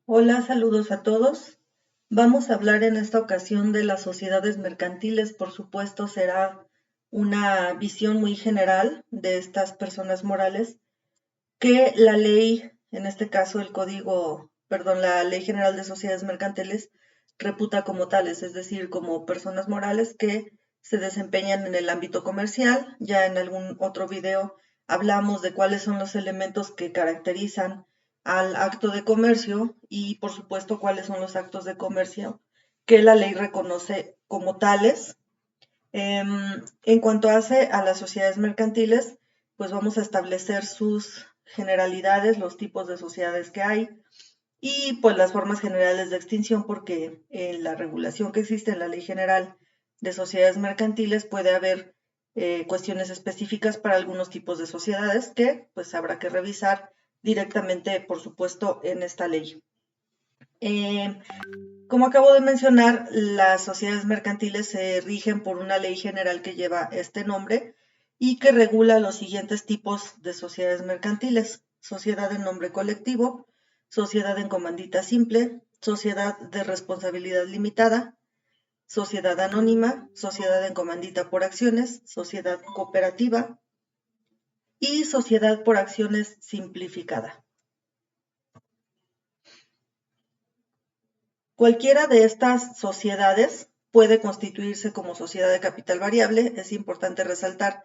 Hola, saludos a todos. Vamos a hablar en esta ocasión de las sociedades mercantiles. Por supuesto, será una visión muy general de estas personas morales que la ley, en este caso el la Ley General de Sociedades Mercantiles, reputa como tales, es decir, como personas morales que se desempeñan en el ámbito comercial. Ya en algún otro video hablamos de cuáles son los elementos que caracterizan al acto de comercio y, por supuesto, cuáles son los actos de comercio que la ley reconoce como tales. En cuanto hace a las sociedades mercantiles, pues vamos a establecer sus generalidades, los tipos de sociedades que hay y pues las formas generales de extinción, porque en la regulación que existe en la Ley General de Sociedades Mercantiles puede haber cuestiones específicas para algunos tipos de sociedades que pues habrá que revisar directamente, por supuesto, en esta ley. Como acabo de mencionar, las sociedades mercantiles se rigen por una ley general que lleva este nombre y que regula los siguientes tipos de sociedades mercantiles: sociedad en nombre colectivo, sociedad en comandita simple, sociedad de responsabilidad limitada, sociedad anónima, sociedad en comandita por acciones, sociedad cooperativa y sociedad por acciones simplificada. Cualquiera de estas sociedades puede constituirse como sociedad de capital variable. Es importante resaltar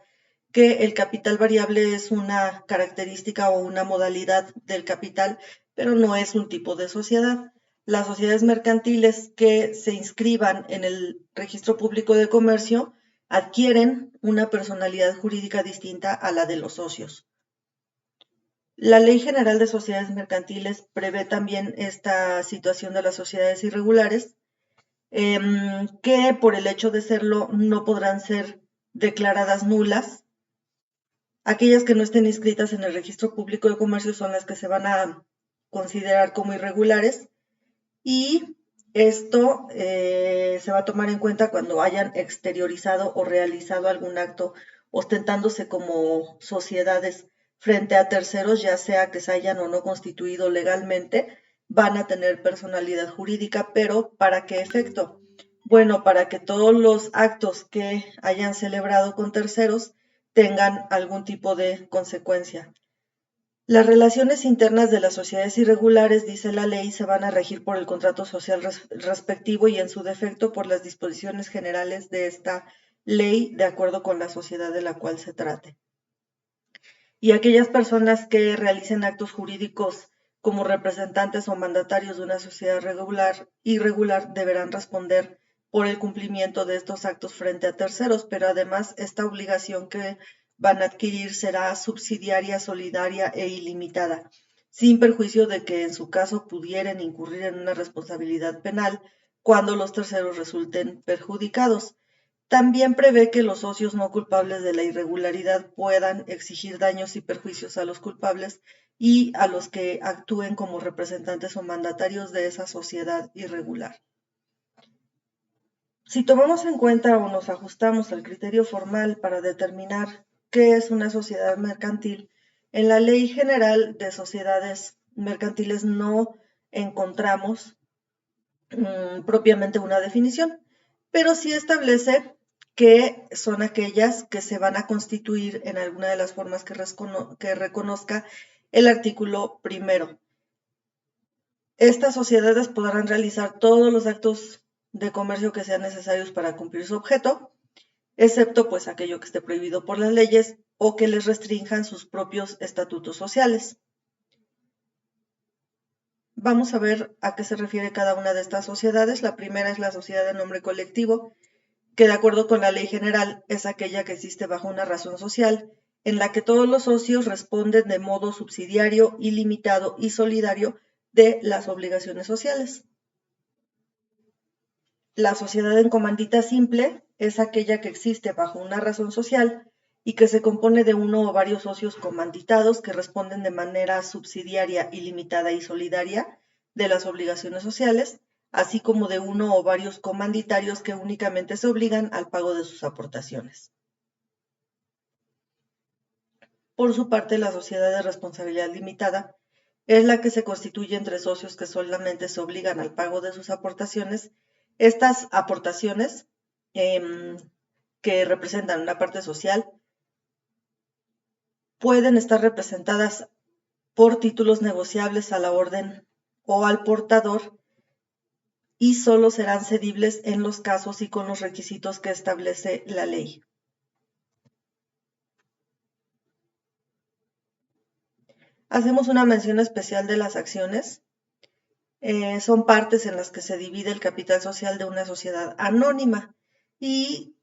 que el capital variable es una característica o una modalidad del capital, pero no es un tipo de sociedad. Las sociedades mercantiles que se inscriban en el Registro Público de Comercio adquieren una personalidad jurídica distinta a la de los socios. La Ley General de Sociedades Mercantiles prevé también esta situación de las sociedades irregulares, que por el hecho de serlo no podrán ser declaradas nulas. Aquellas que no estén inscritas en el Registro Público de Comercio son las que se van a considerar como irregulares, y esto se va a tomar en cuenta cuando hayan exteriorizado o realizado algún acto ostentándose como sociedades frente a terceros, ya sea que se hayan o no constituido legalmente. Van a tener personalidad jurídica, pero ¿para qué efecto? Bueno, para que todos los actos que hayan celebrado con terceros tengan algún tipo de consecuencia. Las relaciones internas de las sociedades irregulares, dice la ley, se van a regir por el contrato social respectivo y, en su defecto, por las disposiciones generales de esta ley, de acuerdo con la sociedad de la cual se trate. Y aquellas personas que realicen actos jurídicos como representantes o mandatarios de una sociedad irregular deberán responder por el cumplimiento de estos actos frente a terceros, pero además esta obligación que van a adquirir será subsidiaria, solidaria e ilimitada, sin perjuicio de que en su caso pudieran incurrir en una responsabilidad penal cuando los terceros resulten perjudicados. También prevé que los socios no culpables de la irregularidad puedan exigir daños y perjuicios a los culpables y a los que actúen como representantes o mandatarios de esa sociedad irregular. Si tomamos en cuenta o nos ajustamos al criterio formal para determinar qué es una sociedad mercantil, en la Ley General de Sociedades Mercantiles no encontramos propiamente una definición, pero sí establece que son aquellas que se van a constituir en alguna de las formas que reconozca el artículo primero. Estas sociedades podrán realizar todos los actos de comercio que sean necesarios para cumplir su objeto, excepto pues aquello que esté prohibido por las leyes o que les restrinjan sus propios estatutos sociales. Vamos a ver a qué se refiere cada una de estas sociedades. La primera es la sociedad de nombre colectivo, que de acuerdo con la ley general es aquella que existe bajo una razón social, en la que todos los socios responden de modo subsidiario, ilimitado y solidario de las obligaciones sociales. La sociedad en comandita simple es aquella que existe bajo una razón social y que se compone de uno o varios socios comanditados que responden de manera subsidiaria, ilimitada y solidaria de las obligaciones sociales, así como de uno o varios comanditarios que únicamente se obligan al pago de sus aportaciones. Por su parte, la sociedad de responsabilidad limitada es la que se constituye entre socios que solamente se obligan al pago de sus aportaciones. Estas aportaciones, que representan una parte social, pueden estar representadas por títulos negociables a la orden o al portador y solo serán cedibles en los casos y con los requisitos que establece la ley. Hacemos una mención especial de las acciones. Son partes en las que se divide el capital social de una sociedad anónima y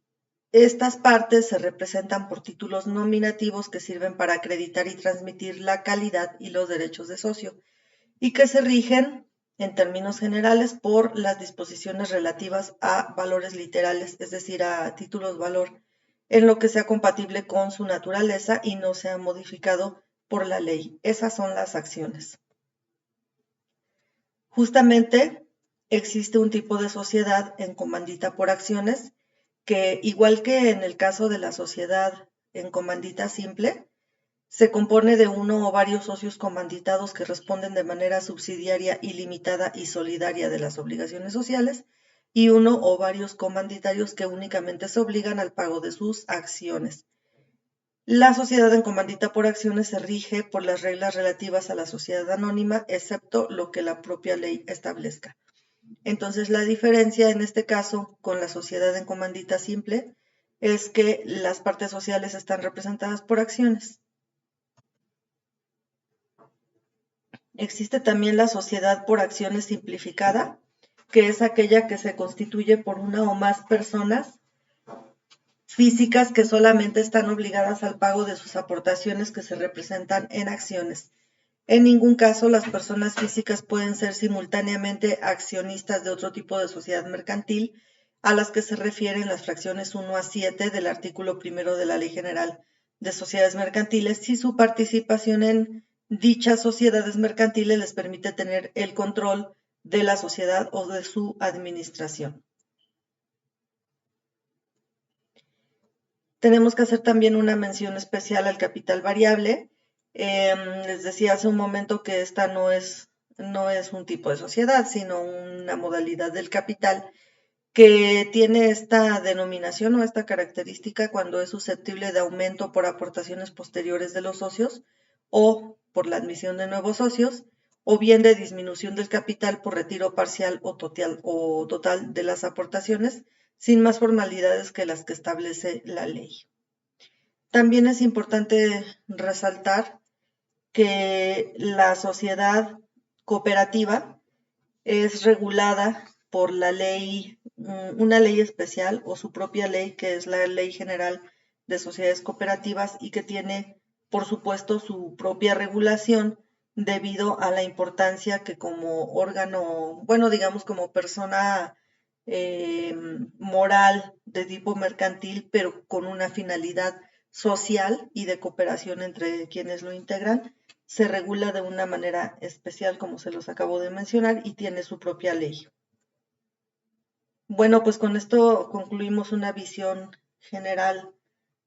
estas partes se representan por títulos nominativos que sirven para acreditar y transmitir la calidad y los derechos de socio y que se rigen en términos generales por las disposiciones relativas a valores literales, es decir, a títulos valor, en lo que sea compatible con su naturaleza y no sea modificado por la ley. Esas son las acciones. Justamente existe un tipo de sociedad en comandita por acciones que, igual que en el caso de la sociedad en comandita simple, se compone de uno o varios socios comanditados que responden de manera subsidiaria, ilimitada y solidaria de las obligaciones sociales, y uno o varios comanditarios que únicamente se obligan al pago de sus acciones. La sociedad en comandita por acciones se rige por las reglas relativas a la sociedad anónima, excepto lo que la propia ley establezca. Entonces, la diferencia en este caso con la sociedad en comandita simple es que las partes sociales están representadas por acciones. Existe también la sociedad por acciones simplificada, que es aquella que se constituye por una o más personas físicas que solamente están obligadas al pago de sus aportaciones que se representan en acciones. En ningún caso las personas físicas pueden ser simultáneamente accionistas de otro tipo de sociedad mercantil a las que se refieren las fracciones 1 a 7 del artículo 1 de la Ley General de Sociedades Mercantiles si su participación en dichas sociedades mercantiles les permite tener el control de la sociedad o de su administración. Tenemos que hacer también una mención especial al capital variable. Les decía hace un momento que esta no es un tipo de sociedad, sino una modalidad del capital que tiene esta denominación o esta característica cuando es susceptible de aumento por aportaciones posteriores de los socios o por la admisión de nuevos socios, o bien de disminución del capital por retiro parcial o total de las aportaciones, sin más formalidades que las que establece la ley. También es importante resaltar que la sociedad cooperativa es regulada por la ley, una ley especial o su propia ley, que es la Ley General de Sociedades Cooperativas y que tiene, por supuesto, su propia regulación debido a la importancia que como órgano, bueno, digamos como persona moral de tipo mercantil, pero con una finalidad social y de cooperación entre quienes lo integran, se regula de una manera especial, como se los acabo de mencionar, y tiene su propia ley. Bueno, pues con esto concluimos una visión general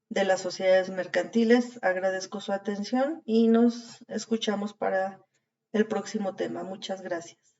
de las sociedades mercantiles. Agradezco su atención y nos escuchamos para el próximo tema. Muchas gracias.